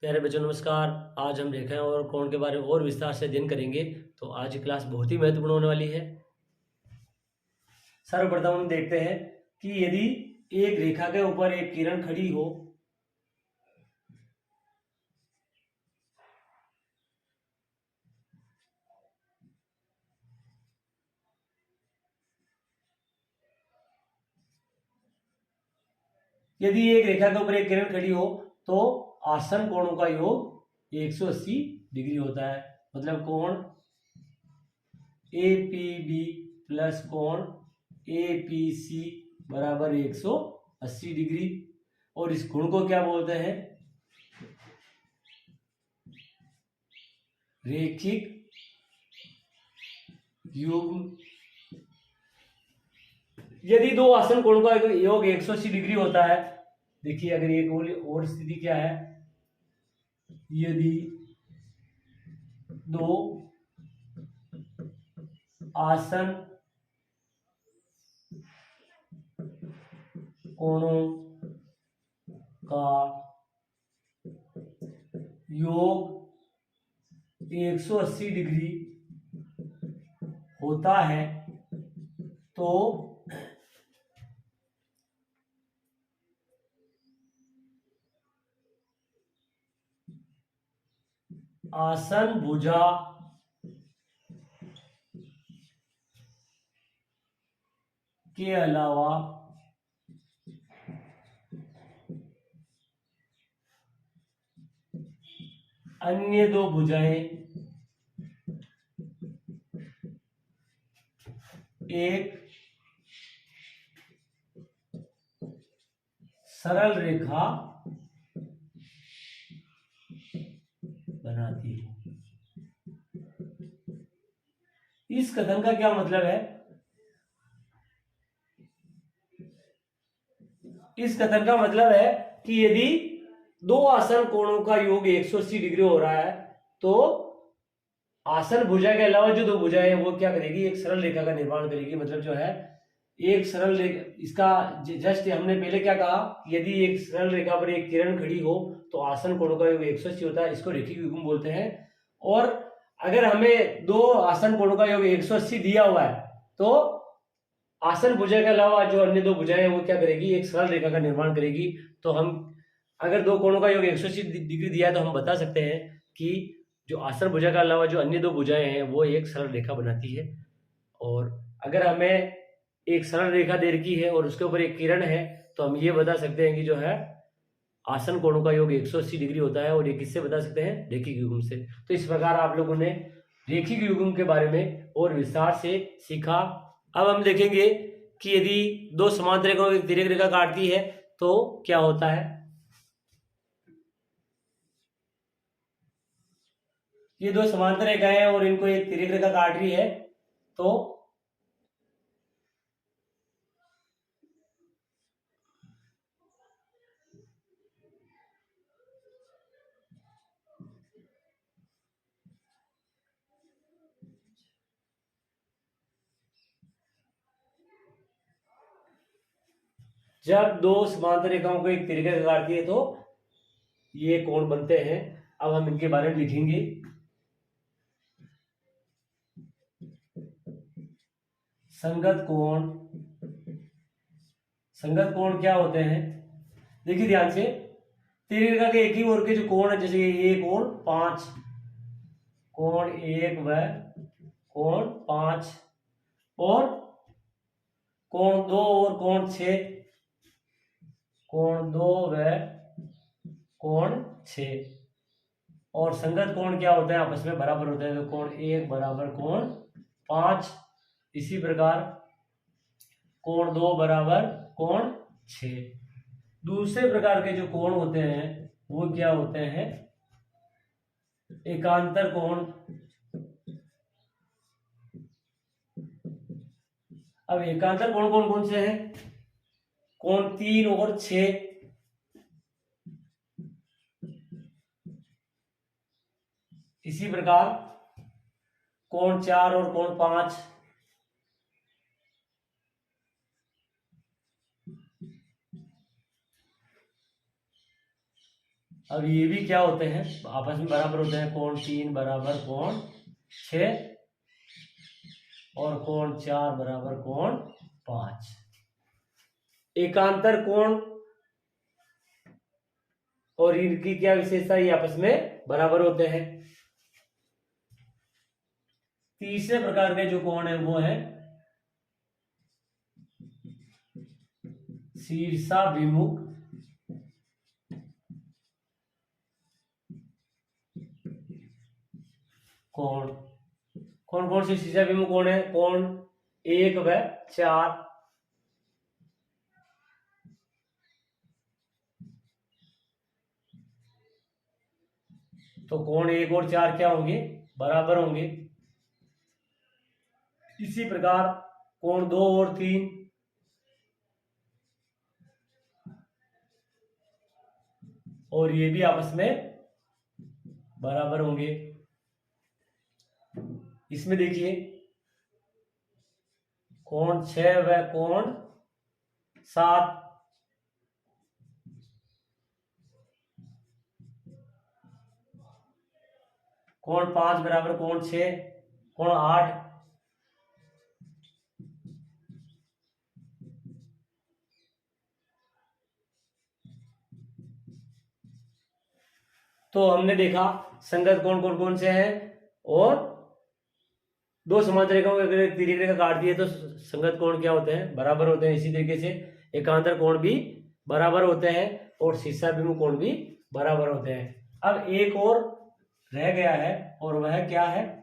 प्यारे बच्चों नमस्कार। आज हम रेखाएं और कोण के बारे में और विस्तार से अध्ययन करेंगे। तो आज की क्लास बहुत ही महत्वपूर्ण होने वाली है। सर्वप्रथम हम देखते हैं कि यदि एक रेखा के ऊपर एक किरण खड़ी हो तो आसन कोणों का योग 180 डिग्री होता है। मतलब कोण APB प्लस कोण APC बराबर 180 डिग्री। और इस गुण को क्या बोलते हैं? रेखिक युग्म। यदि दो आसन कोणों का योग 180 डिग्री होता है, देखिए अगर एक और स्थिति क्या है, यदि दो आसन कोणों का योग 180 डिग्री होता है तो आसन भुजा के अलावा अन्य दो भुजाएं एक सरल रेखा बनाती है। इस कथन का क्या मतलब है? इस कथन का मतलब है कि यदि दो आसन कोणों का योग 180 डिग्री हो रहा है तो आसन भुजा के अलावा जो दो भुजाएं हैं वो क्या करेगी? एक सरल रेखा का निर्माण करेगी। मतलब जो है एक सरल रेखा, इसका जस्ट हमने पहले क्या कहा, यदि एक सरल रेखा पर एक किरण खड़ी हो तो आसन कोणों का योग 180 होता है। इसको रेखिक युग्म बोलते हैं। और अगर हमें दो आसन कोणों का योग 180 दिया हुआ है तो आसन भुजा के अलावा जो अन्य दो भुजाएं हैं वो क्या करेगी? एक सरल रेखा का निर्माण करेगी। तो हम अगर दो कोणों का योग 180 डिग्री दिया है तो हम बता सकते हैं कि जो आसन भुजा के अलावा जो अन्य दो भुजाएं हैं वो एक सरल रेखा बनाती है। और अगर हमें एक सरल रेखा दे रखी है और उसके ऊपर एक किरण है तो हम ये बता सकते हैं कि जो है आसन कोणों का योग 180 डिग्री होता है। और ये किससे बता सकते हैं? रेखिक युग्म से। तो इस प्रकार आप लोगों ने रेखिक युग्म के बारे में और विस्तार से सीखा। अब हम देखेंगे कि यदि दो समांतर रेखाओं की तिर्यक रेखा काटती है तो क्या होता है। ये दो समांतर रेखाएं हैं और इनको एक तिर्यक रेखा काट रही है तो जब दो समांतर रेखाओं को एक तिर्यक रेखा काटती है तो ये कोण बनते हैं। अब हम इनके बारे में लिखेंगे। संगत कोण। संगत कोण क्या होते हैं? देखिए ध्यान से, तिर्यक रेखा के एक ही ओर के जो कोण है, जैसे ये कोण 5, कोण 1 व कोण 5, और कोण 2 और कोण 6, कोण 2 व कोण 6। और संगत कोण क्या होते हैं? आपस में बराबर होते हैं। तो कोण 1 बराबर कोण 5, इसी प्रकार कोण 2 बराबर कोण 6। दूसरे प्रकार के जो कोण होते हैं वो क्या होते हैं? एकांतर कोण। अब एकांतर कोण कौन कौन से हैं? कोण 3 और 6। इसी प्रकार कोण 4 और कोण 5। अब ये भी क्या होते हैं, आपस में बराबर होते हैं। कोण 3 बराबर कोण 6 और कोण 4 बराबर कोण 5। एकांतर कोण और इनकी क्या विशेषता, ये आपस में बराबर होते हैं। तीसरे प्रकार के जो कोण है वो है शीर्षाभिमुख कोण। कौन कौन से शीर्षाभिमुख कोण है? कोण 1 व 4। तो कोण 1 और 4 क्या होंगे? बराबर होंगे। इसी प्रकार कोण 2 और 3 और ये भी आपस में बराबर होंगे। इसमें देखिए कोण 6 व कोण 7, कोण 5 बराबर कोण 6, कोण 8, तो हमने देखा संगत कोण कौन कौन से हैं, और दो समांतर रेखाओं अगर एक तिर्यक रेखा काटती है तो संगत कोण क्या होते हैं? बराबर होते हैं। इसी तरीके से एकांतर कोण भी बराबर होते हैं और शीर्षाभिमुख कोण भी बराबर होते हैं। अब एक और रह गया है और वह क्या है?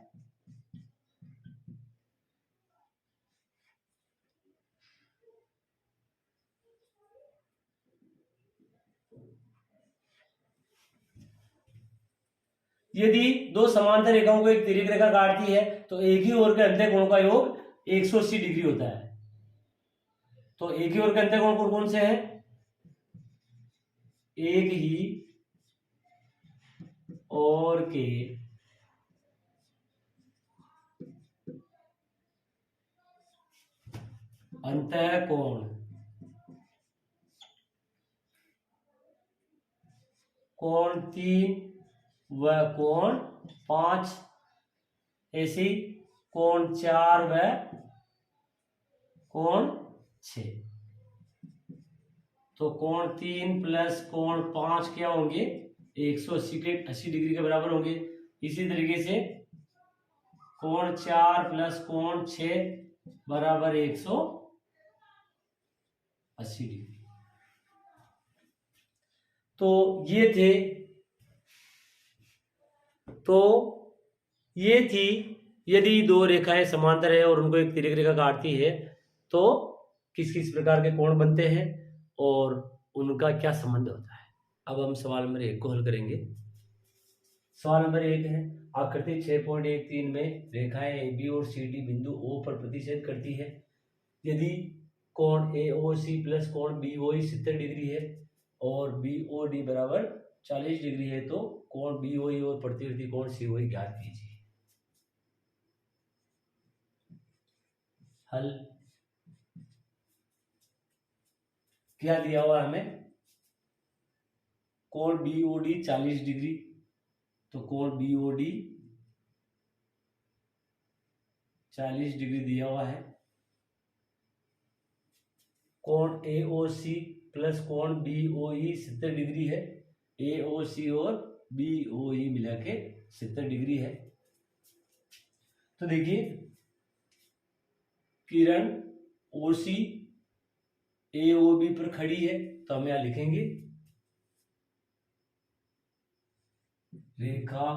यदि दो समांतर रेखाओं को एक तिर्यक रेखा काटती है तो एक ही ओर के अंत्य कोण का योग 180 डिग्री होता है। तो एक ही ओर के अंत्य कोण कौन से हैं? एक ही और के अंतः कोण कोण 3 व कोण 5, ऐसी कोण 4 व कोण 6। तो कोण 3 प्लस कोण 5 क्या होंगे? 180 डिग्री के बराबर होंगे। इसी तरीके से कोण 4 प्लस कोण 6 बराबर 180 डिग्री। तो ये थी यदि दो रेखाएं समांतर है और उनको एक तिर्यक रेखा काटती है तो किस किस प्रकार के कोण बनते हैं और उनका क्या संबंध होता है। अब हम सवाल नंबर 1 को हल करेंगे। सवाल नंबर 1 है, आकृति 6.13 में रेखाएं AB और CD बिंदु O पर प्रतिच्छेद करती है। यदि कोण AOC प्लस कोण BOE 70 डिग्री है और BOD बराबर 40 डिग्री है तो कोण BOE और प्रतिवर्ती कोण COE ज्ञात कीजिए। हल क्या दिया हुआ है हमें? कोण BOD 40 डिग्री, तो कोण BOD 40 डिग्री दिया हुआ है। कोण AOC प्लस कोण BOE 70 डिग्री है। AOC और BOE मिला के 70 डिग्री है। तो देखिए किरण OC AOB पर खड़ी है तो हम यहां लिखेंगे रेखा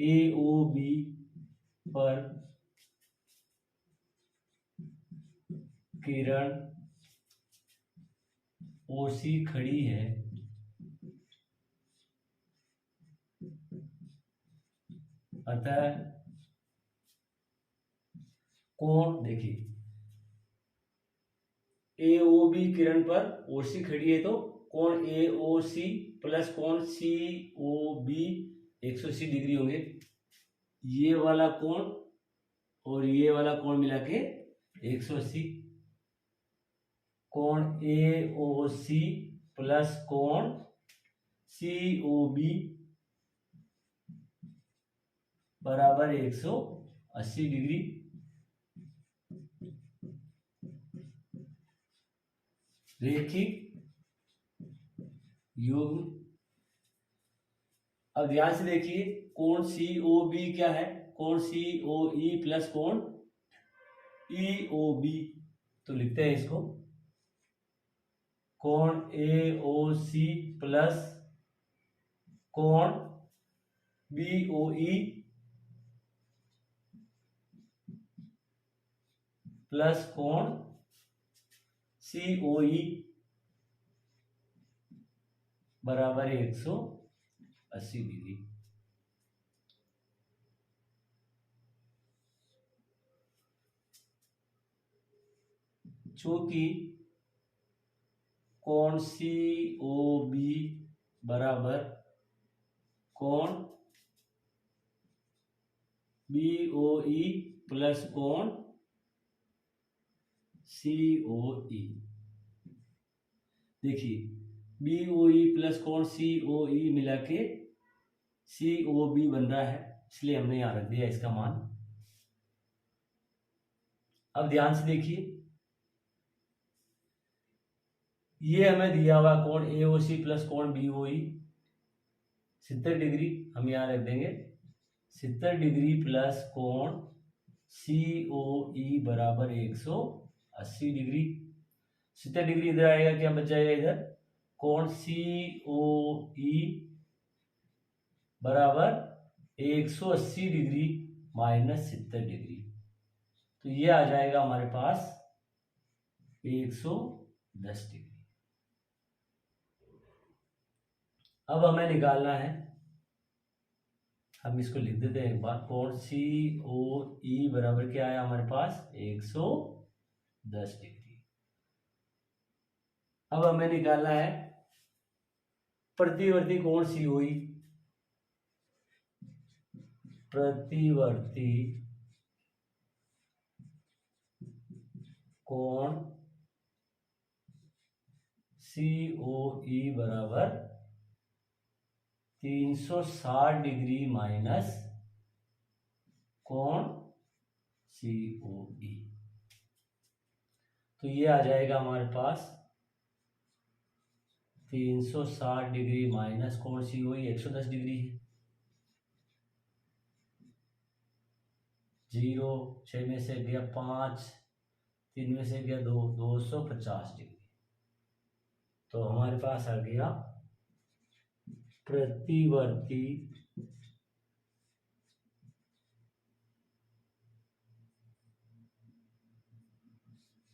AOB पर किरण OC खड़ी है, अतः कोण देखिए AOB किरण पर OC खड़ी है तो कोण AOC प्लस कोण COB 180 डिग्री होंगे। ये वाला कोण और ये वाला कोण मिला के 180। कोण AOC प्लस कोण COB बराबर 180 डिग्री। रैखिक युग्म। अब ध्यान से देखिए, कोण COB क्या है? कोण COE प्लस कोण EOB। तो लिखते हैं इसको, कोण AOC प्लस कोण BOE प्लस कोण COE बराबर 180 डिग्री। चूंकि कोण COB बराबर कोण BOE प्लस कोण COE। देखिए, BOE प्लस कोण COE मिला के COB बन रहा है, इसलिए हमने यहां रख दिया इसका मान। अब ध्यान से देखिए, ये हमें दिया हुआ कोण AOC प्लस कोण BOE 70 डिग्री, हम यहां रख देंगे 70 डिग्री प्लस कोण COE बराबर 180 डिग्री। 70 डिग्री इधर आएगा, क्या बच जाएगा इधर? कोण COE बराबर 180 डिग्री माइनस 70 डिग्री। तो ये आ जाएगा हमारे पास 110 डिग्री। अब हमें निकालना है, हम इसको लिख देते हैं एक बार। कोण COE बराबर क्या आया हमारे पास? 110 डिग्री। अब हमें निकालना है प्रतिवर्ती कोण COE। प्रतिवर्ती कोण COE बराबर 360 डिग्री माइनस कोण COE। तो ये आ जाएगा हमारे पास 360 डिग्री माइनस कोण COE 110 डिग्री है। 0 6 में से गया 5, 3 में से गया 2, 250 डिग्री। तो हमारे पास आ गया प्रतिवर्ती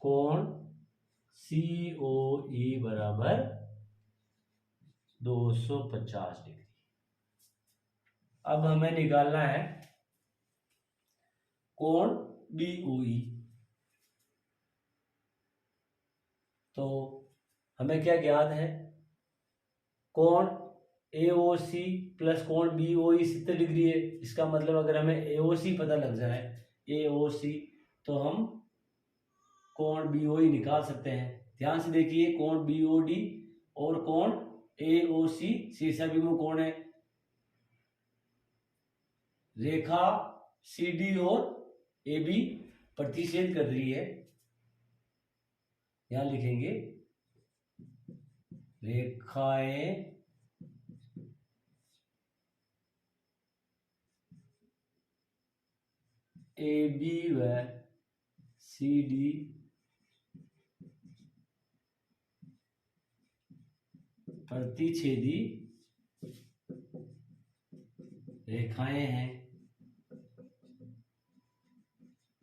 कोण COE बराबर 250 डिग्री। अब हमें निकालना है कोण BOE। तो हमें क्या ज्ञात है? कोण AOC प्लस कोण BOE 70 डिग्री है। इसका मतलब अगर हमें AOC पता लग जाए, AOC, तो हम कोण BOE निकाल सकते हैं। ध्यान से देखिए, कोण BOD और कोण AOC शीर्षाभिमुख कोण है। रेखा CD और AB प्रतिच्छेद कर रही है। यहां लिखेंगे रेखाएं AB व CD प्रतिच्छेदी रेखाएं हैं।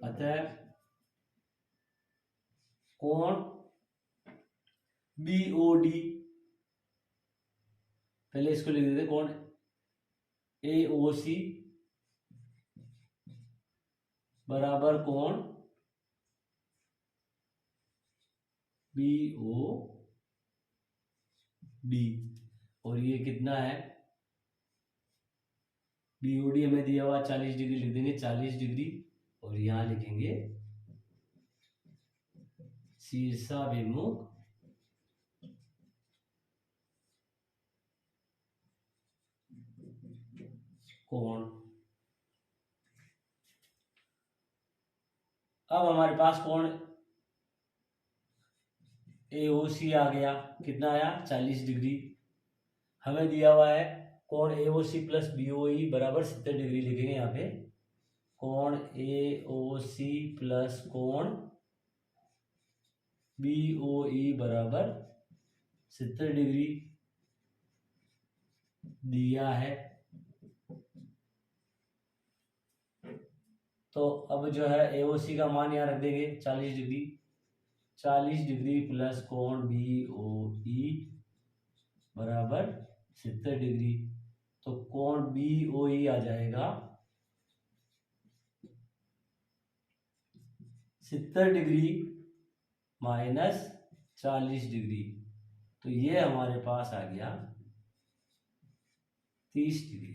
अतः कोण BOD, पहले इसको लिख देते, कोण AOC बराबर कोण BOD। और ये कितना है? BOD हमें दिया हुआ 40 डिग्री, लिख देंगे 40 डिग्री। और यहां लिखेंगे शीर्षाभिमुख कोण। अब हमारे पास कोण AOC आ गया, कितना आया 40 डिग्री। हमें दिया हुआ है कोण AOC प्लस BOE बराबर 70 डिग्री, लिखेंगे यहाँ पे कोण AOC प्लस कोण BOE बराबर 70 डिग्री दिया है। तो अब जो है AOC का मान यहाँ रख देंगे 40 डिग्री। 40 डिग्री प्लस कोण BOE बराबर 70 डिग्री। तो कोण BOE आ जाएगा 70 डिग्री माइनस 40 डिग्री, तो ये हमारे पास आ गया 30 डिग्री।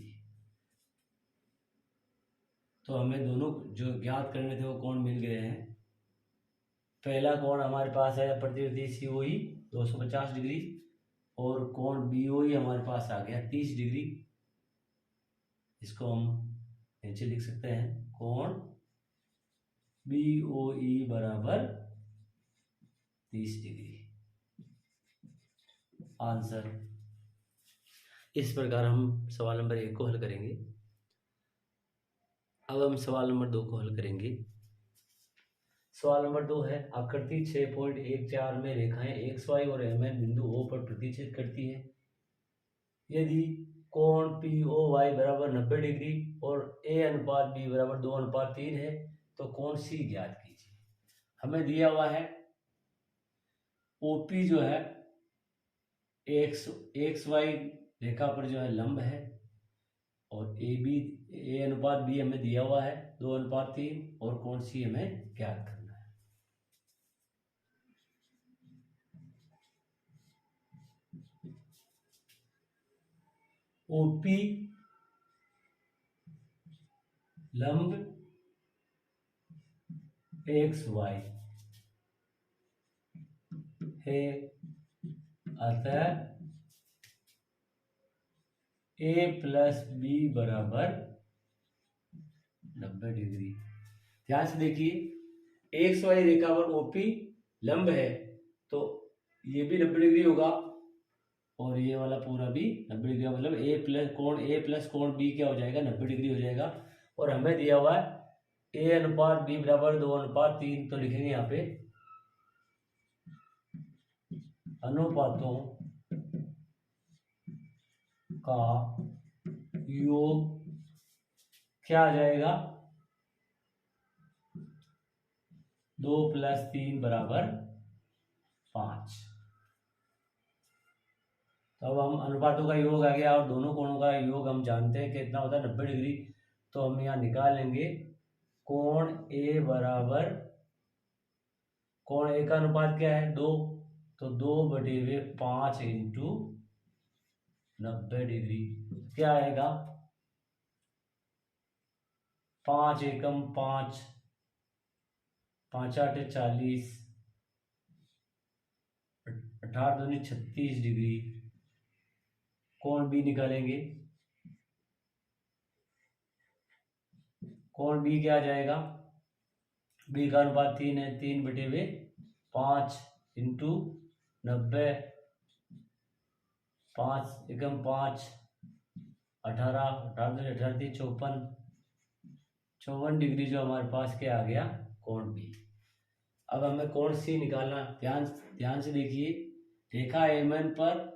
तो हमें दोनों जो ज्ञात करने थे वो कोण मिल गए हैं। पहला कोण हमारे पास है प्रतिवर्ती COE 250 डिग्री और कोण BOE हमारे पास आ गया 30 डिग्री। इसको हम नीचे लिख सकते हैं कोण BOE बराबर 30 डिग्री। आंसर। इस प्रकार हम सवाल नंबर 1 को हल करेंगे। अब हम सवाल नंबर 2 को हल करेंगे। सवाल नंबर 2 है आकृति 6.14 में रेखाएं XY और MN बिंदु O पर प्रतिच्छेद करती है। यदि कोण POY बराबर 90 डिग्री और A अनुपात B बराबर 2:3 है तो कोण C ज्ञात कीजिए। हमें दिया हुआ है OP जो है XY रेखा पर जो है लंब है और A अनुपात B हमें दिया हुआ है 2:3 और कोण C हमें ज्ञात करना है। OP लंब XY है, अतः A प्लस B बराबर 90 डिग्री। ध्यान से देखिए XY रेखा पर OP लंब है तो ये भी 90 डिग्री होगा और ये वाला पूरा भी 90 डिग्री, मतलब A प्लस कोण B क्या हो जाएगा 90 डिग्री हो जाएगा। और हमें दिया हुआ है A अनुपात B बराबर 2:3, तो लिखेंगे यहाँ पे अनुपातों का योग क्या आ जाएगा 2 + 3 बराबर 5। तो अब हम अनुपातों का योग आ गया और दोनों कोणों का योग हम जानते हैं कितना होता है 90 डिग्री। तो हम यहाँ निकाल लेंगे कोण A बराबर, कोण A का अनुपात क्या है 2, तो 2/5 इंटू 90 डिग्री क्या आएगा 5 एकम 5, 5 8 40, 18 दूनी 36 डिग्री। कोण B निकालेंगे, कोण B क्या आ जाएगा B का अनुपात 3 है, 3/5 इंटू 90, 5 एकम 5, 18 18 दूनी 38 54 डिग्री जो हमारे पास क्या आ गया कोण B। अब हमें कोण C निकालना। ध्यान से देखिए रेखा MN पर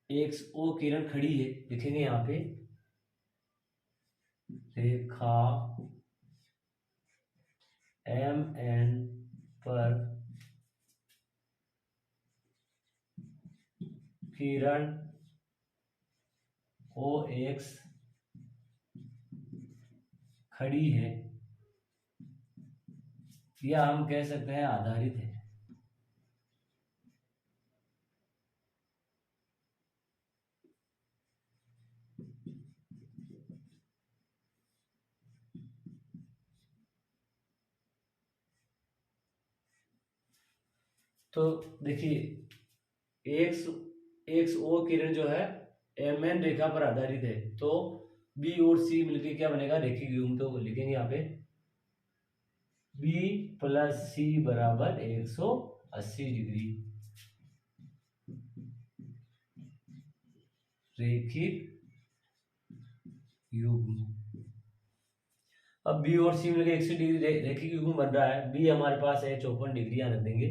XO किरण खड़ी है, लिखेंगे यहाँ पे रेखा MN पर किरण OX खड़ी है या हम कह सकते हैं आधारित है। तो देखिए XO किरण जो है MN रेखा पर आधारित है, तो बी और सी मिलके क्या बनेगा, रेखिक युग्म। तो लिखेंगे यहाँ पे बी प्लस सी बराबर 180 डिग्री, रेखिक युग्म। अब बी और सी मिलकर 180 डिग्री रेखिक युग्म बन रहा है। बी हमारे पास है 54 डिग्री, यहाँ रख देंगे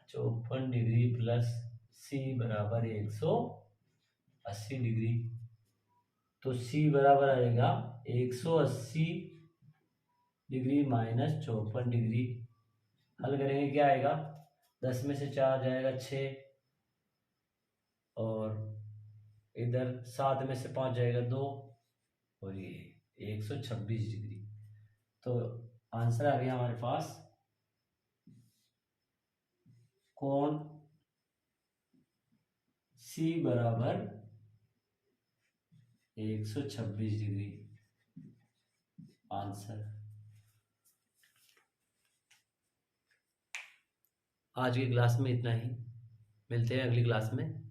54 डिग्री प्लस सी बराबर 180 डिग्री। तो सी बराबर आएगा 180 डिग्री माइनस 54 डिग्री। हल करेंगे क्या आएगा, 10 में से 4 जाएगा 6, और इधर 7 में से 5 जाएगा 2, और ये 126 डिग्री। तो आंसर आ गया हमारे पास कोण सी बराबर 126 डिग्री, आंसर। आज की क्लास में इतना ही, मिलते हैं अगली क्लास में।